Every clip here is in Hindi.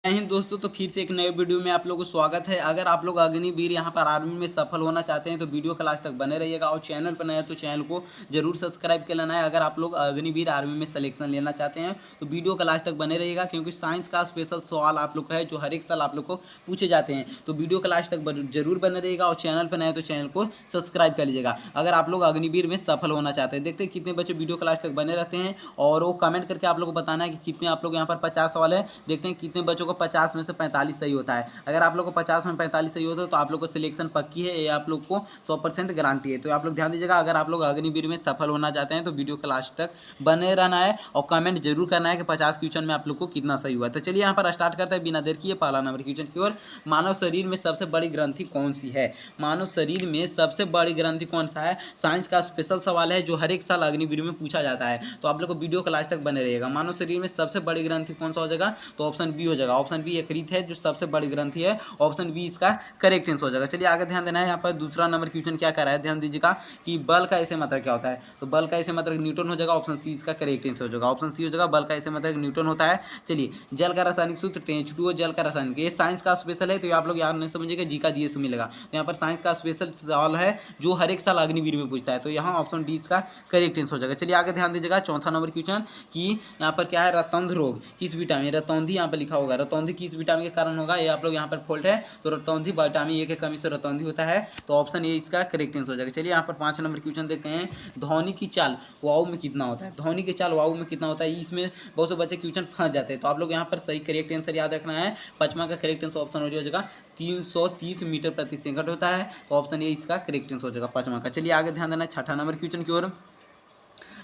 जय हिंद दोस्तों। तो फिर से एक नए वीडियो में आप लोगों को स्वागत है। अगर आप लोग अग्निवीर यहाँ पर आर्मी में सफल होना चाहते हैं तो वीडियो का लास्ट तक बने रहिएगा और चैनल पर नए हैं तो चैनल को जरूर सब्सक्राइब कर लेना है। अगर आप लोग अग्निवीर आर्मी में सिलेक्शन लेना चाहते हैं तो वीडियो का लास्ट तक बने रहिएगा, क्योंकि साइंस का स्पेशल सवाल आप लोग का है जो हर एक साल आप लोग को पूछे जाते हैं। तो वीडियो का लास्ट तक जरूर बने रहिएगा और चैनल पर नए हैं तो चैनल को सब्सक्राइब कर लीजिएगा अगर आप लोग अग्निवीर में सफल होना चाहते हैं। देखते हैं कितने बच्चे वीडियो का लास्ट तक बने रहते हैं और वो कमेंट करके आप लोग को बताना है कि कितने आप लोग यहाँ पर 50 सवाल है। देखते हैं कितने बच्चों को 50 में से 45 सही होता है। अगर आप लोग को 50 में 45 सही होता है तो आप लोग को सिलेक्शन पक्की है, ये आप लोग को 100% गारंटी है। तो आप लोग ध्यान दीजिएगा, अगर आप लोग अग्निवीर में सफल होना चाहते हैं तो वीडियो के लास्ट तक बने रहना है और कमेंट जरूर करना है कि 50 क्वेश्चन में आप लोग को कितना सही हुआ। तो चलिए यहाँ पर स्टार्ट करते हैं बिना देर किए पहला नंबर क्वेश्चन की ओर। मानव शरीर में सबसे बड़ी ग्रंथि कौन सी है? मानव शरीर में सबसे बड़ी ग्रंथि कौन सा है? साइंस का स्पेशल सवाल है जो हर एक साल अग्निवीर में पूछा जाता है। तो आप लोग को वीडियो के लास्ट तक बने रहेगा। मानव शरीर में सबसे बड़ी ग्रंथि कौन सा हो जाएगा? तो ऑप्शन बी हो जाएगा। ऑप्शन बी यकृत है जो सबसे बड़ी ग्रंथि है। ऑप्शन बी इसका करेक्ट आंसर हो जाएगा। चलिए आगे ध्यान देना है। यहाँ पर दूसरा नंबर क्वेश्चन क्या कर रहा है, ध्यान दीजिएगा कि बल का ऐसे मात्रक क्या होता है। तो बल का ऐसे मात्रक न्यूटन हो जाएगा। ऑप्शन सी इसका करेक्ट आंसर हो जाएगा। ऑप्शन सी हो जाएगा, बल का ऐसे मात्रक न्यूटन होता है। चलिए, जल का रासायनिक सूत्र H2O, जल का रासायनिक, ये साइंस का स्पेशल है तो आप लोग याद नहीं समझिएगा, जी का जीएस मिलेगा। तो यहाँ पर साइंस का स्पेशल सवाल है जो हर एक साल अग्निवीर में पूछता है। तो यहाँ ऑप्शन डी इसका करेक्ट आंसर हो जाएगा। चलिए आगे ध्यान दीजिएगा, चौथा नंबर क्वेश्चन कि यहाँ पर क्या है, रतौंध रोग किस विटामिन, रतौंधी यहाँ पर लिखा होगा, रतौंधी किस विटामिन के कारण होगा, ये आप लोग यहाँ पर फॉल्ट है। तो रतौंधी विटामिन ए के कमी से रतौंधी होता है। तो ऑप्शन ए इसका करेक्ट आंसर हो जाएगा। चलिए यहाँ पर 5 नंबर क्वेश्चन देखते हैं। ध्वनि की चाल वायु में कितना होता है? ध्वनि की चाल वायु में कितना होता है, इसमें बहुत से बच्चे क्वेश्चन फंस जाते हैं। तो आप लोग यहाँ पर सही करेक्ट आंसर याद रखना है। पांचवा का करेक्ट आंसर ऑप्शन हो जाएगा 330 मीटर प्रति सेकंड होता है। तो ऑप्शन ए इसका करेक्ट आंसर हो जाएगा पांचवा का। चलिए आगे ध्यान देना है छठा नंबर क्वेश्चन की ओर।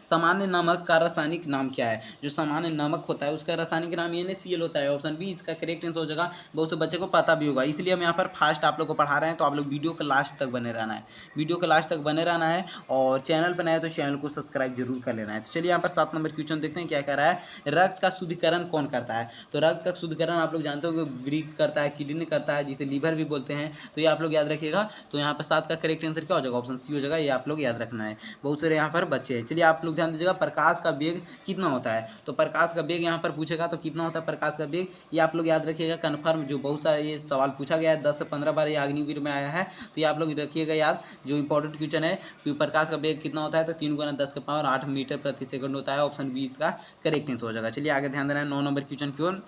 सामान्य नमक का रासायनिक नाम क्या है? जो सामान्य नमक होता है उसका रासायनिक नाम NaCl होता है। ऑप्शन बी इसका करेक्ट आंसर हो जाएगा। बहुत से बच्चे को पता भी होगा, इसलिए हम यहाँ पर फास्ट आप लोग को पढ़ा रहे हैं। तो आप लोग वीडियो के लास्ट तक बने रहना है, वीडियो के लास्ट तक बने रहना है और चैनल पर नए तो चैनल को सब्सक्राइब जरूर कर लेना है। तो चलिए यहाँ पर 7 नंबर क्वेश्चन देखते हैं क्या कह रहा है। रक्त का शुद्धिकरण कौन करता है? तो रक्त का शुद्धिकरण आप लोग जानते हो कि वृक्क करता है, किडनी करता है, जिसे लीवर भी बोलते हैं। तो ये आप लोग याद रखिएगा। तो यहाँ पर 7 का करेक्ट आंसर क्या हो जाएगा? ऑप्शन सी हो जाएगा। ये आप लोग याद रखना है। बहुत सारे यहाँ पर बच्चे हैं। चलिए आप लोग ध्यान दीजिएगा, प्रकाश का वेग कितना होता है? तो प्रकाश का वेग यहाँ पर पूछेगा तो कितना होता है प्रकाश का वेग, ये आप लोग याद रखिएगा कन्फर्म। जो बहुत सारा ये सवाल पूछा गया है, 10 से 15 बार ये अग्निवीर में आया है। तो ये आप लोग रखिएगा याद, जो इंपॉर्टेंट क्वेश्चन है कि प्रकाश का वेग कितना होता है। तो 3 × 10⁸ मीटर प्रति सेकंड होता है। ऑप्शन बी इसका करेक्ट आंसर हो जाएगा। चलिए आगे ध्यान देना है 9 नंबर क्वेश्चन की ओर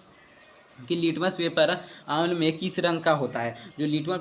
कि लिटमस पेपर अम्ल में किस रंग का होता है? जो लिटमस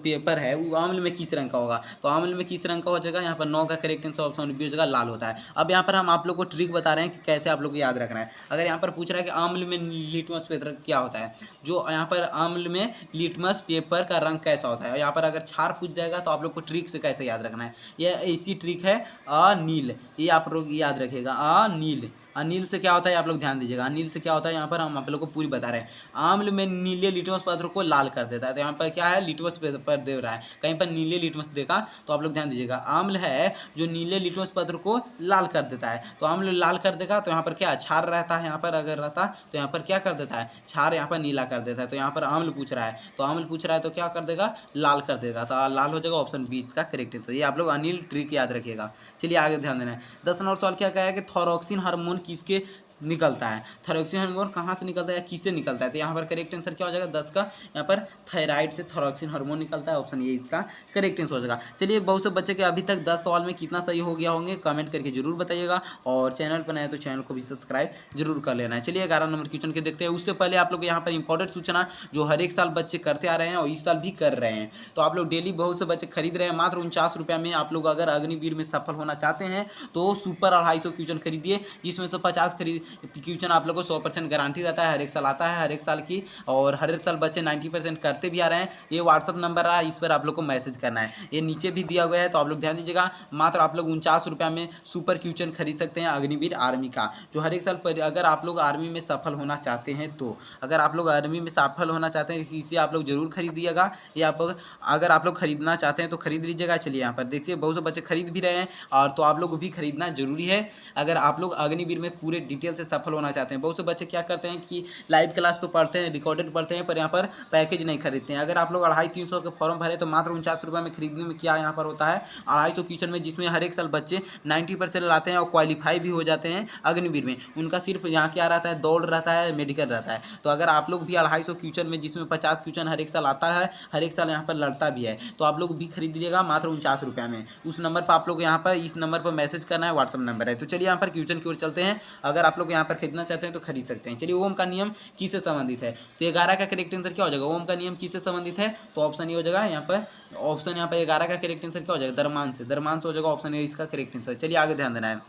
पेपर है वो अम्ल में किस रंग का होगा? तो अम्ल में किस रंग का हो जाएगा? यहाँ पर 9 का करेक्ट आंसर ऑप्शन बी हो जाएगा, लाल होता है। अब यहाँ पर हम आप लोग को ट्रिक बता रहे हैं कि कैसे आप लोग को याद रखना है। अगर यहाँ पर पूछ रहा है कि अम्ल में लिटमस पेपर क्या होता है, जो यहाँ पर अम्ल में लिटमस पेपर का रंग कैसा होता है, यहाँ पर अगर क्षार पूछ जाएगा तो आप लोग को ट्रिक से कैसे याद रखना है। ये ऐसी ट्रिक है अनील, ये आप लोग याद रखिएगा। अनील, अनिल से क्या होता है आप लोग ध्यान दीजिएगा। अनिल से क्या होता है, यहाँ पर हम आप लोग को पूरी बता रहे हैं। आम्ल में नीले लिटमस पत्र को लाल कर देता है। तो यहाँ पर क्या है, लिटमस पेपर दे रहा है, कहीं पर नीले लिटमस देखा तो आप लोग ध्यान दीजिएगा। आम्ल है जो नीले लिटमस पत्र को लाल कर देता है। तो आम्ल लाल कर देगा तो यहाँ पर क्या क्षार रहता है, यहाँ पर अगर रहता तो यहाँ पर क्या कर देता है, क्षार यहाँ पर नीला कर देता है। तो यहाँ पर आम्ल पूछ रहा है, तो आम्ल पूछ रहा है तो क्या कर देगा, लाल कर देगा। तो लाल हो जाएगा। ऑप्शन बी का करेक्ट आंसर। ये आप लोग अनिल ट्रिक याद रखिएगा। चलिए आगे ध्यान देना है। 10 नंबर सवाल क्या कहा है कि थायरोक्सिन हार्मोन किसके निकलता है? थायरोक्सिन हार्मोन कहाँ से निकलता है या किससे निकलता है? तो यहाँ पर करेक्ट आंसर क्या हो जाएगा 10 का, यहाँ पर थायराइड से थायरोक्सिन हार्मोन निकलता है। ऑप्शन ए इसका करेक्ट आंसर हो जाएगा। चलिए, बहुत से बच्चे के अभी तक 10 सवाल में कितना सही हो गया होंगे कमेंट करके जरूर बताइएगा और चैनल पर नए तो चैनल को भी सब्सक्राइब जरूर कर लेना है। चलिए 11 नंबर क्वेश्चन के देखते हैं। उससे पहले आप लोग यहाँ पर इंपॉर्टेंट सूचना जो हर एक साल बच्चे करते आ रहे हैं और इस साल भी कर रहे हैं। तो आप लोग डेली बहुत से बच्चे खरीद रहे हैं मात्र 49 रुपये में। आप लोग अगर अग्निवीर में सफल होना चाहते हैं तो सुपर 250 क्वेश्चन खरीदिए, जिसमें से 50 क्वेश्चन आप लोग को 100% गारंटी रहता है, हर एक साल आता है, हर एक साल की। और हर एक साल बच्चे 90% करते भी आ रहे हैं। ये व्हाट्सअप नंबर रहा, इस पर आप लोग को मैसेज करना है, ये नीचे भी दिया गया है। तो आप लोग ध्यान दीजिएगा, मात्र आप लोग 49 रुपये में सुपर क्वेश्चन खरीद सकते हैं अग्निवीर आर्मी का, जो हर एक साल अगर आप लोग आर्मी में सफल होना चाहते हैं तो, अगर आप लोग आर्मी में सफल होना चाहते हैं इसे आप लोग जरूर खरीदिएगा। ये आप अगर आप लोग खरीदना चाहते हैं तो खरीद लीजिएगा। चलिए यहाँ पर देखिए बहुत से बच्चे खरीद भी रहे हैं और तो आप लोग भी खरीदना जरूरी है। अगर आप लोग अग्निवीर में पूरे डिटेल से सफल होना चाहते हैं। बहुत से बच्चे क्या करते हैं कि लाइव क्लास तो पढ़ते हैं, रिकॉर्डेड पढ़ते हैं, पर यहाँ पर पैकेज नहीं खरीदते हैं। अगर आप लोग 250-300 के फॉर्म भरे तो मात्र 49 रुपये में खरीदने में क्या यहाँ पर होता है 250 क्वेश्चन में, जिसमें हर एक साल बच्चे 90% लाते हैं और क्वालिफाई भी हो जाते हैं अग्निवीर में। उनका सिर्फ यहाँ क्या रहता है, दौड़ रहता है, मेडिकल रहता है। तो अगर आप लोग भी 250 क्वेश्चन में, जिसमें 50 क्वेश्चन हर एक साल आता है, हर एक साल यहाँ पर लड़ता भी है, तो आप लोग भी खरीद लीजिएगा मात्र 49 रुपये में। उस नंबर पर आप लोग यहाँ पर, इस नंबर पर मैसेज करना है, व्हाट्सअप नंबर है। तो चलिए यहाँ पर क्वेश्चन की ओर चलते हैं। अगर आप लोग यहाँ पर खरीदना चाहते हैं तो खरीद सकते हैं। चलिए ओम का नियम किससे संबंधित है, तो 11 का करेक्ट आंसर क्या हो जाएगा, ओम का नियम किससे संबंधित है, तो ऑप्शन ये हो जाएगा यहाँ पर, ऑप्शन यहाँ पर 11 का करेक्ट आंसर क्या हो जाएगा, द्रव्यमान से, द्रव्यमान से हो जाएगा, ऑप्शन ए इसका करेक्ट आंसर। चलिए आगे ध्यान देना है।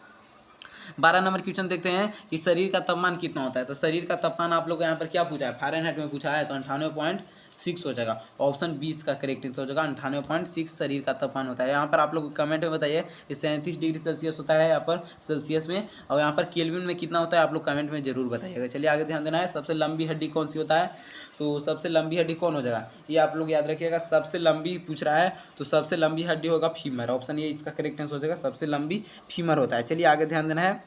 12 नंबर क्वेश्चन देखते हैं कि शरीर का तापमान कितना होता है। तो शरीर का तापमान आप लोग को यहाँ पर क्या पूछा है, फ़ारेनहाइट में पूछा है, तो 98.6 हो जाएगा, ऑप्शन 20 का करेक्ट आंसर हो जाएगा। 98.6 शरीर का तापमान होता है। यहाँ पर आप लोग कमेंट में बताइए कि 37 डिग्री सेल्सियस होता है यहाँ पर सेल्सियस में, और यहाँ पर केल्विन में कितना होता है, आप लोग कमेंट में जरूर बताइएगा। चलिए आगे ध्यान देना है। सबसे लंबी हड्डी कौन सी होता है, तो सबसे लंबी हड्डी कौन हो जाएगा, ये आप लोग याद रखिएगा। सबसे लंबी पूछ रहा है तो सबसे लंबी हड्डी होगा फीमर, ऑप्शन ये इसका करेक्ट आंसर हो जाएगा, सबसे लंबी फीमर होता है। चलिए आगे ध्यान देना है।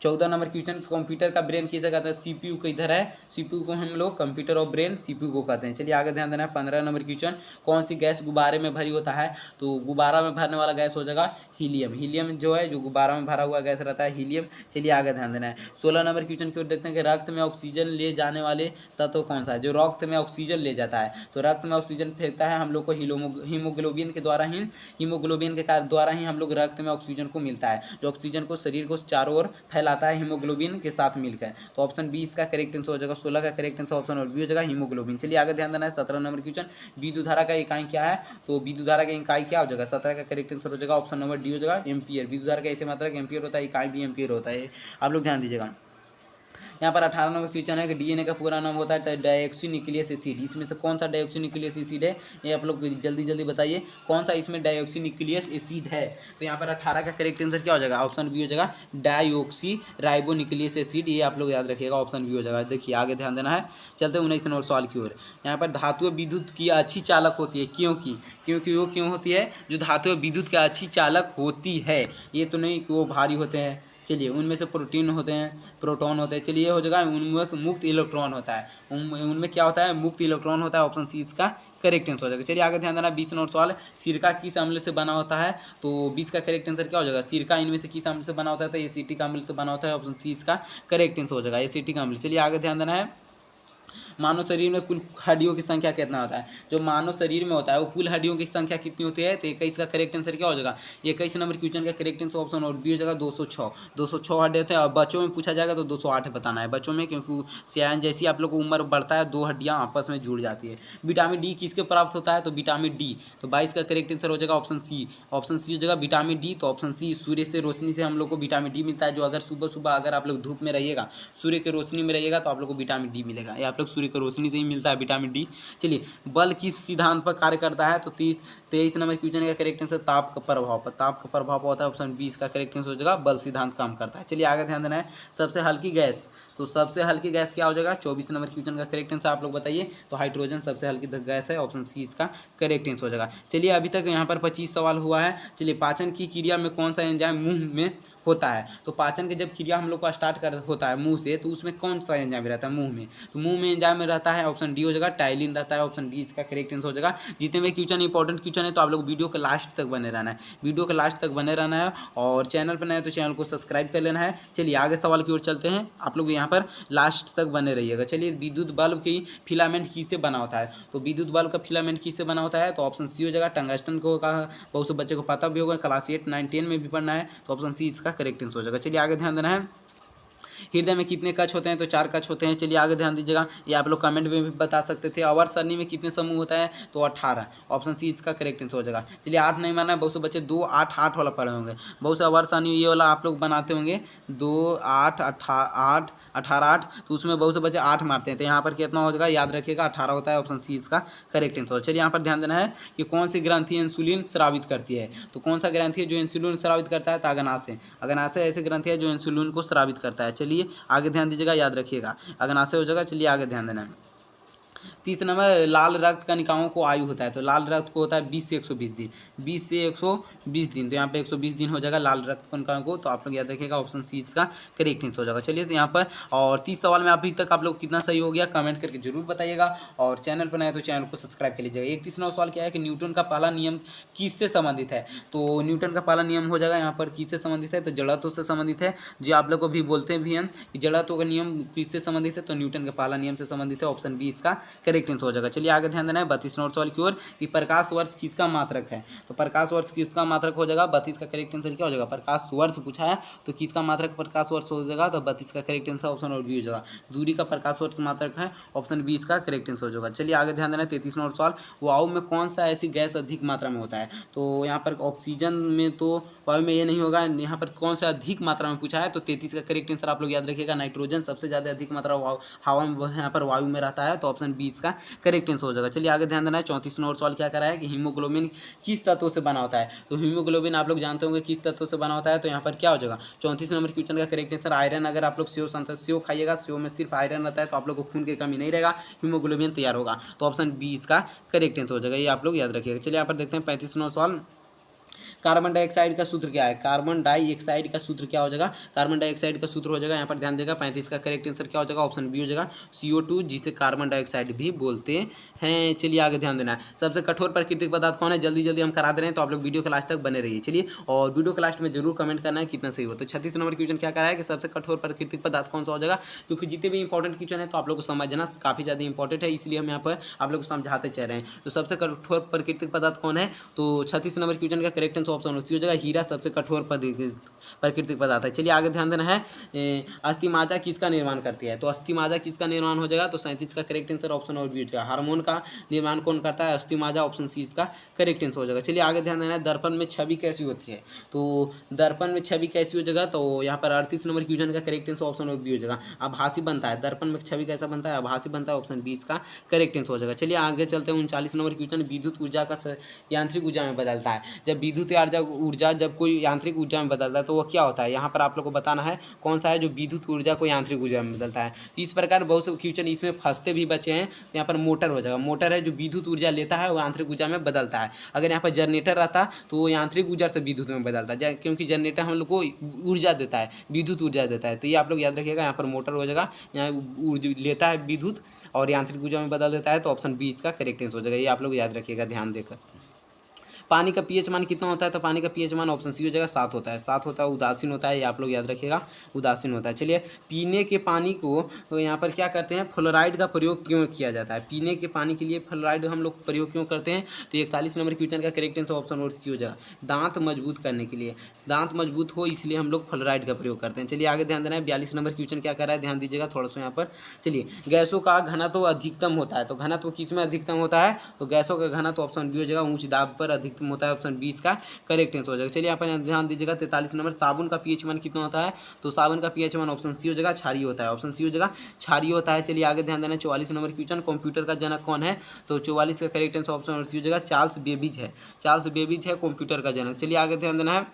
14 नंबर क्वेश्चन, कंप्यूटर का ब्रेन किसे कहते हैं, सीपीयू का इधर है, सीपीयू को हम लोग कंप्यूटर और ब्रेन सीपीयू को कहते हैं। चलिए आगे ध्यान देना है। 15 नंबर क्वेश्चन, कौन सी गैस गुब्बारे में भरी होता है, तो गुब्बारा में भरने वाला गैस हो जाएगा हीलियम। हीलियम जो है, जो गुब्बारा में भरा हुआ गैस रहता है, हीलियम। चलिए आगे ध्यान देना है। 16 नंबर क्वेश्चन की ओर देखते हैं कि रक्त में ऑक्सीजन ले जाने वाले तत्व कौन सा है, जो रक्त में ऑक्सीजन ले जाता है, तो रक्त में ऑक्सीजन फेंकता है हम लोग को हीमोग्लोबिन के द्वारा ही, हीमोग्लोबिन के द्वारा ही हम लोग रक्त में ऑक्सीजन को मिलता है, जो ऑक्सीजन को शरीर को चारों ओर फैलाता है हीमोग्लोबिन के साथ मिलकर। तो ऑप्शन बी इसका करेक्ट आंसर हो जाएगा। 16 का करेक्ट आंसर ऑप्शन और बी हो जाएगा, हीमोग्लोबिन। चलिए आगे ध्यान देना है। 17 नंबर क्वेश्चन, विद्युत धारा का इकाई क्या है, तो विद्युत धारा का इकाई क्या हो जाएगा, 17 का करेक्ट आंसर हो जाएगा, ऑप्शन नंबर डी हो जाएगा, एम्पियर। विद्युत धारा का ऐसे मात्रा एम्पियर होता है, इकाई भी एम्पियर होता है, आप लोग ध्यान दीजिएगा। यहाँ पर 18 नंबर क्वेश्चन है कि डीएनए का पूरा नाम होता है डायऑक्सी न्यूक्लियस एसिड। इसमें से कौन सा डायऑक्सी न्यूक्लियस एसिड है, ये आप लोग जल्दी जल्दी बताइए, कौन सा इसमें डायऑक्सी न्यूक्लियस एसिड है। तो यहाँ पर 18 का करेक्ट आंसर क्या हो जाएगा, ऑप्शन बी हो जाएगा, डायऑक्सी राइबो न्यूक्लियस एसिड। ये आप लोग याद रखिएगा, ऑप्शन बी हो जाएगा। देखिए आगे ध्यान देना है। चलते हैं 19 नंबर सवाल की ओर। यहाँ पर धातु विद्युत की अच्छी चालक होती है, क्योंकि वो क्यों होती है, जो धातु विद्युत की अच्छी चालक होती है, ये तो नहीं कि वो भारी होते हैं। चलिए उनमें से प्रोटीन होते हैं, प्रोटॉन होते हैं। चलिए ये हो जाएगा, उनमें मुक्त इलेक्ट्रॉन होता है, उनमें क्या होता है, मुक्त इलेक्ट्रॉन होता है, ऑप्शन सी इसका करेक्ट आंसर हो जाएगा। चलिए आगे ध्यान देना। 20 नंबर सवाल, सिरका किस अम्ल से बना होता है, तो 20 का करेक्ट आंसर क्या हो जाएगा, सिरका इनमें से किस अम्ल से बना होता है, तो एसिटिक अम्ल से बना होता है, ऑप्शन सी इसका करेक्ट आंसर हो जाएगा, एसिटिक अम्ल। चलिए आगे ध्यान देना है। मानव शरीर में कुल हड्डियों की संख्या कितना होता है, जो मानव शरीर में होता है वो कुल हड्डियों की संख्या कितनी होती है, तो 21 का करेक्ट आंसर क्या हो जाएगा, 21 नंबर क्वेश्चन का करेक्ट आंसर ऑप्शन और बी हो जाएगा, 206 हड्डियाँ होते हैं। और बच्चों में पूछा जाएगा तो 208 बताना है बच्चों में, क्योंकि सियान जैसी आप लोग को उम्र बढ़ता है 2 हड्डियाँ आपस में जुड़ जाती है। विटामिन डी किसके प्राप्त होता है, तो विटामिन डी, तो 22 का करेक्ट आंसर हो जाएगा, ऑप्शन सी हो जाएगा, विटामिन डी। तो ऑप्शन सी, सूर्य से रोशनी से हम लोग को विटामिन डी मिलता है, जो अगर सुबह सुबह अगर आप लोग धूप में रहिएगा, सूर्य की रोशनी में रहिएगा, तो आप लोग को विटामिन डी मिलेगा, ये आप लोग सूर्य की रोशनी से ही मिलता है विटामिन डी। चलिए बल किस सिद्धांत पर कार्य करता है, तो 23 नंबर क्वेश्चन का करेक्ट आंसर ताप का प्रभाव पर, ताप का प्रभाव होता है, ऑप्शन 20 का करेक्ट आंसर हो जाएगा, बल सिद्धांत काम करता है। चलिए आगे ध्यान देना है। सबसे हल्की गैस, तो सबसे हल्की गैस क्या हो जाएगा, 24 नंबर क्वेश्चन का करेक्ट आंसर आप लोग बताइए, तो हाइड्रोजन सबसे हल्की गैस है, ऑप्शन सी इसका करेक्ट आंसर हो जाएगा। चलिए अभी तक यहाँ पर 25 सवाल हुआ है। चलिए पाचन की क्रिया में कौन सा एंजाइम मुंह में होता है, तो पाचन के जब क्रिया हम लोग को स्टार्ट कर होता है मुंह से, तो उसमें कौन सा एंजाइम रहता है मुंह में, तो मुंह में एंजाइम में रहता है, ऑप्शन डी हो जाएगा, टाइलिन रहता है, ऑप्शन डी इसका करेक्ट आंसर हो जाएगा। जितने भी क्वेश्चन इंपॉर्टेंट क्वेश्चन है, तो आप लोग वीडियो के लास्ट तक बने रहना है, वीडियो के लास्ट तक बने रहना है, और चैनल पर नए हैं तो चैनल को सब्सक्राइब कर लेना है। चलिए आगे सवाल की ओर चलते हैं, आप लोग यहाँ पर लास्ट तक बने रहिएगा। चलिए विद्युत बल्ब की फिलामेंट किससे बना होता है, तो विद्युत बल्ब का फिलामेंट किससे बना होता है, तो ऑप्शन सी हो जाएगा, टंगस्टन को का बहुत से बच्चे को पता भी होगा, क्लास 8, 9, 10 में भी पढ़ना है, तो ऑप्शन सी इसका करेक्ट आंसर हो जाएगा। चलिए आगे ध्यान देना है। हृदय में कितने कक्ष होते हैं, तो 4 कक्ष होते हैं। चलिए आगे ध्यान दीजिएगा, ये आप लोग कमेंट में भी बता सकते थे। अवर सरनी में कितने समूह होता है, तो 18, ऑप्शन सी इसका करेक्ट आंसर हो जाएगा। चलिए 8 नहीं माना है, बहुत से बच्चे 2, 8, 8 वाला पढ़े होंगे, बहुत से अवर सरनी ये वाला आप लोग बनाते होंगे, 2, 8, 8, 18, 8, तो उसमें बहुत से बच्चे 8 मारते हैं, तो यहाँ पर कितना हो जाएगा, याद रखिएगा 18 होता है, ऑप्शन सी इसका करेक्ट आंसर। चलिए यहाँ पर ध्यान देना है कि कौन सी ग्रंथि इंसुलिन स्रावित करती है, तो कौन सा ग्रंथि है जो इंसुलिन स्रावित करता है, तो अग्नाशय। अग्नाशय ऐसे ग्रंथि है जो इंसुलिन को स्रावित करता है। चलिए आगे ध्यान दीजिएगा, याद रखिएगा, अग्नाशय हो जाएगा। चलिए आगे ध्यान देना है। 30 नंबर लाल रक्त कणिकाओं को आयु होता है, तो लाल रक्त को होता है 20 से 120 दिन, 20 से 120 दिन, तो यहाँ पे 120 दिन हो जाएगा लाल रक्त कणिकाओं को, तो आप लोग याद रखिएगा ऑप्शन सी इसका करेक्ट आंसर हो जाएगा। चलिए तो यहाँ पर और 30 सवाल में अभी तक आप लोग कितना सही हो गया कमेंट करके जरूर बताइएगा, और चैनल पर नए तो चैनल को सब्सक्राइब कर लीजिएगा। 31वां सवाल क्या है कि न्यूटन का पहला नियम किससे संबंधित है, तो न्यूटन का पहला नियम हो जाएगा यहाँ पर किससे संबंधित है, तो जड़त्व से संबंधित है, जो आप लोग को भी बोलते भी हैं कि जड़त्व का नियम किससे संबंधित है, तो न्यूटन का पहला नियम से संबंधित है, ऑप्शन बी इसका करेक्ट आंसर हो जाएगा। चलिए आगे ध्यान देना है 32वां सवाल की ओर कि प्रकाश वर्ष किसका मात्रक है, तो प्रकाश वर्ष किसका मात्रक हो जाएगा, 32 का करेक्ट आंसर क्या हो जाएगा, प्रकाश वर्ष पूछा है तो किसका मात्रक प्रकाश वर्ष हो जाएगा, तो 32 का करेक्ट आंसर ऑप्शन और बी हो जाएगा। दूरी का प्रकाश वर्ष मात्रक है, ऑप्शन बी इसका करेक्ट आंसर हो जाएगा। चलिए आगे ध्यान देना है 33वां सवाल, वायु में कौन सा ऐसी गैस अधिक मात्रा में होता है, तो यहाँ पर ऑक्सीजन में तो वायु में ये नहीं होगा, यहाँ पर कौन सा अधिक मात्रा में पूछा है, तो 33 का करेक्ट आंसर आप लोग याद रखिएगा नाइट्रोजन सबसे ज़्यादा अधिक मात्रा हवा में यहाँ पर वायु में रहता है, तो ऑप्शन बी इसका करेक्ट आंसर हो जाएगा। चलिए आगे ध्यान देना है 34वां सवाल क्या कर रहा है कि हीमोग्लोबिन किस तत्व से बना होता है, तो हीमोग्लोबिन आप लोग जानते होंगे किस तत्व से बना होता है, तो यहाँ पर क्या हो जाएगा 34 नंबर क्वेश्चन का करेक्ट आंसर आयरन। अगर आप लोग सेव खाइएगा, सेव में सिर्फ आयरन रहता है, तो आप लोग को खून की कमी नहीं रहेगा, हीमोग्लोबिन तैयार होगा, तो ऑप्शन बी इसका करेक्ट आंसर हो जाएगा, ये आप लोग याद रखिएगा। चलिए यहाँ पर देखते हैं 35वां सवाल, कार्बन डाइऑक्साइड का सूत्र क्या है, कार्बन डाइऑक्साइड का सूत्र क्या हो जाएगा, कार्बन डाइऑक्साइड का सूत्र हो जाएगा यहाँ पर ध्यान देगा 35 का करेक्ट आंसर क्या हो जाएगा, ऑप्शन बी हो जाएगा CO2, जिसे कार्बन डाइऑक्साइड भी बोलते हैं। चलिए आगे ध्यान देना है सबसे कठोर प्राकृतिक पदार्थ कौन है, जल्दी जल्दी हम करा दे रहे हैं, तो आप लोग वीडियो के लास्ट तक बने रहिए। चलिए और वीडियो के लास्ट में जरूर कमेंट करना है कितना सही हो। तो 36 नंबर क्वेश्चन क्या करा है कि सबसे कठोर प्राकृतिक पदार्थ कौन सा हो जाएगा, क्योंकि जितने भी इंपॉर्टेंट क्वेश्चन है तो आप लोग को समझना काफी ज्यादा इंपॉर्टेंट है, इसलिए हम यहाँ पर आप लोग को समझाते चल रहे हैं। तो सबसे कठोर प्राकृतिक पदार्थ कौन है, तो 36 नंबर क्वेश्चन का करेक्ट आंसर ऑप्शन हो जाएगा हीरा सबसे कठोर प्राकृतिक पदार्थ है। चलिए आगे ध्यान देना है अस्थिमाजा किसका निर्माण करती है, तो अस्थिमाजा किसका निर्माण हो जाएगा, तो 37 का करेक्ट आंसर ऑप्शन और बी हो जाएगा। हार्मोन का निर्माण कौन करता है, अस्थिमाजा, ऑप्शन सी इसका करेक्ट आंसर हो जाएगा। चलिए आगे ध्यान देना है दर्पण में छवि कैसी होती है, तो दर्पण में छवि कैसी हो जाएगा, तो यहाँ पर 38 नंबर क्वेश्चन का करेक्ट आंसर ऑप्शन और बी हो जाएगा आभासी बनता है, दर्पण में छवि कैसा बनता है, आभासी बनता है, ऑप्शन बी इसका करेक्ट आंसर हो जाएगा। चलिए आगे चलते हैं 39 नंबर क्वेश्चन, विद्युत ऊर्जा का यांत्रिक ऊर्जा में बदलता है, जब विद्युत ऊर्जा जब कोई यांत्रिक ऊर्जा में बदलता है तो वो क्या होता है, यहाँ पर आप लोग को बताना है कौन सा है जो विद्युत ऊर्जा को यांत्रिक ऊर्जा में बदलता है। इस प्रकार बहुत से क्वेश्चन इसमें फंसते भी बचे हैं, तो यहाँ पर मोटर हो जाएगा, मोटर है जो विद्युत ऊर्जा लेता है वो यांत्रिक ऊर्जा में बदलता है। अगर यहाँ पर जनरेटर रहता तो वो यांत्रिक ऊर्जा से विद्युत में बदलता है, क्योंकि जनरेटर हम लोग को ऊर्जा देता है, विद्युत ऊर्जा देता है, तो ये आप लोग याद रखिएगा यहाँ पर मोटर हो जाएगा, यहाँ लेता है विद्युत और यांत्रिक ऊर्जा में बदल देता है, तो ऑप्शन बी इसका करेक्ट आंसर हो जाएगा, ये आप लोग याद रखिएगा ध्यान देकर। पानी का पीएच मान कितना होता है, तो पानी का पीएच मान ऑप्शन सी हो जाएगा 7 होता है, 7 होता है, उदासीन होता है, ये आप लोग याद रखिएगा उदासीन होता है। चलिए पीने के पानी को तो यहाँ पर क्या करते हैं, फ्लोराइड का प्रयोग क्यों किया जाता है, पीने के पानी के लिए फ्लोराइड हम लोग प्रयोग क्यों करते हैं, तो 41 नंबर क्वेश्चन का करेक्ट आंसर ऑप्शन और सी हो जाएगा दांत मजबूत करने के लिए, दांत मजबूत हो इसलिए हम लोग फ्लोराइड का प्रयोग करते हैं। चलिए आगे ध्यान देना है 42 नंबर क्वेश्चन क्या कर रहा है, ध्यान दीजिएगा थोड़ा सा यहाँ पर। चलिए गैसों का घनत्व अधिकतम होता है, तो घनत्व किस में अधिकतम होता है, तो गैसों का घनत्व ऑप्शन बी हो जाएगा उच्च दाब पर अधिकतम होता है, ऑप्शन बी का करेक्ट आंसर हो जाएगा। चलिए यहाँ पर ध्यान दीजिएगा 43 नंबर साबुन का पीएच मान कितना होता है, तो साबुन का पीएच मान ऑप्शन सी हो जाएगा क्षारीय होता है, ऑप्शन सी हो जाएगा क्षारीय होता है। चलिए आगे ध्यान देना 44 नंबर क्वेश्चन कंप्यूटर का जनक कौन है, तो 44 का करेक्ट आंसर ऑप्शन सी हो जाएगा चार्ल्स बेबेज है, चार्ल्स बेबेज है कंप्यूटर का जनक। चलिए आगे ध्यान देना है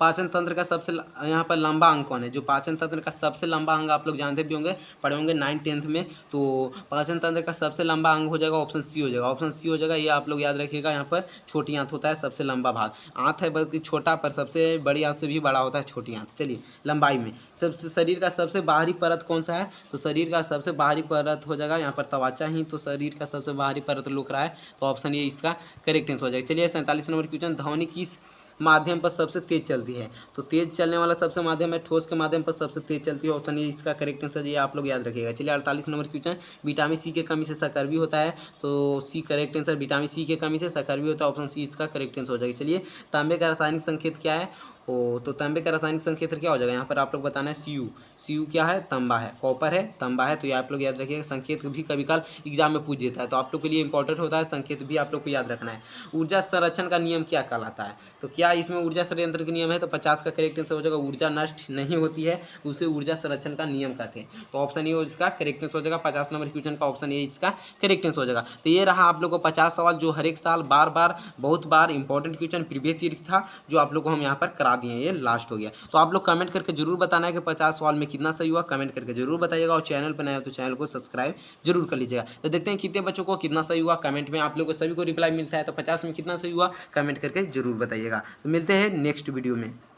पाचन तंत्र का सबसे यहाँ पर लंबा अंग कौन है, जो पाचन तंत्र का सबसे लंबा अंग आप लोग जानते भी होंगे, पढ़े होंगे 9th-10th में, तो पाचन तंत्र का सबसे लंबा अंग हो जाएगा ऑप्शन सी हो जाएगा, ऑप्शन सी हो जाएगा, ये आप लोग याद रखिएगा। यहाँ पर छोटी आंत होता है सबसे लंबा भाग, आंत है बल्कि छोटा पर सबसे बड़ी आंत से भी बड़ा होता है छोटी आंत। चलिए लंबाई में सबसे शरीर का सबसे बाहरी परत कौन सा है, तो शरीर का सबसे बाहरी परत हो जाएगा यहाँ पर त्वचा ही, तो शरीर का सबसे बाहरी परत लुक रहा है, तो ऑप्शन ये इसका करेक्ट आंसर हो जाएगा। चलिए 47 नंबर क्वेश्चन ध्वनि किस माध्यम पर सबसे तेज चलती है, तो तेज चलने वाला सबसे माध्यम है ठोस के माध्यम पर सबसे तेज चलती है, ऑप्शन ये इसका करेक्ट आंसर, ये आप लोग याद रखिएगा। चलिए 48 नंबर क्वेश्चन विटामिन सी के कमी से सकर्वी होता है, तो C correct answer, vitamin C के कमी से सकर्वी होता है, ऑप्शन सी इसका करेक्ट आंसर हो जाएगा। चलिए तांबे का रासायनिक संकेत क्या है, तो तांबे का रासायनिक संकेत क्या हो जाएगा, यहाँ पर आप लोग बताना है सीयू, सीयू क्या है, तांबा है, कॉपर है, तांबा है, तो ये आप लोग याद रखिएगा। संकेत भी कभी काल एग्जाम में पूछ देता है, तो आप लोग के लिए इंपॉर्टेंट होता है, संकेत भी आप लोग को याद रखना है। ऊर्जा संरक्षण का नियम क्या कहलाता है, तो क्या इसमें ऊर्जा संरक्षण का नियम है, तो 50 का करेक्ट आंसर हो जाएगा ऊर्जा नष्ट नहीं होती है उसे ऊर्जा संरक्षण का नियम कहते हैं, तो ऑप्शन ए इसका करेक्ट आंसर हो जाएगा। 50 नंबर क्वेश्चन का ऑप्शन ए इसका करेक्ट आंसर हो जाएगा। तो ये रहा आप लोग को 50 सवाल जो हर एक साल बार बार बहुत बार इंपॉर्टेंट क्वेश्चन प्रीवियस ईयर था, जो आप लोग को हम यहाँ पर करा बता दिए, ये लास्ट हो गया। तो आप लोग कमेंट करके जरूर बताना है कि 50 सवाल में कितना सही हुआ, कमेंट करके जरूर बताइएगा और चैनल पर नया हो तो चैनल को सब्सक्राइब जरूर कर लीजिएगा। तो देखते हैं कितने बच्चों को कितना सही हुआ, कमेंट में आप लोग को सभी को रिप्लाई मिलता है। तो 50 में कितना सही हुआ कमेंट करके जरूर बताइएगा। तो मिलते हैं नेक्स्ट वीडियो में।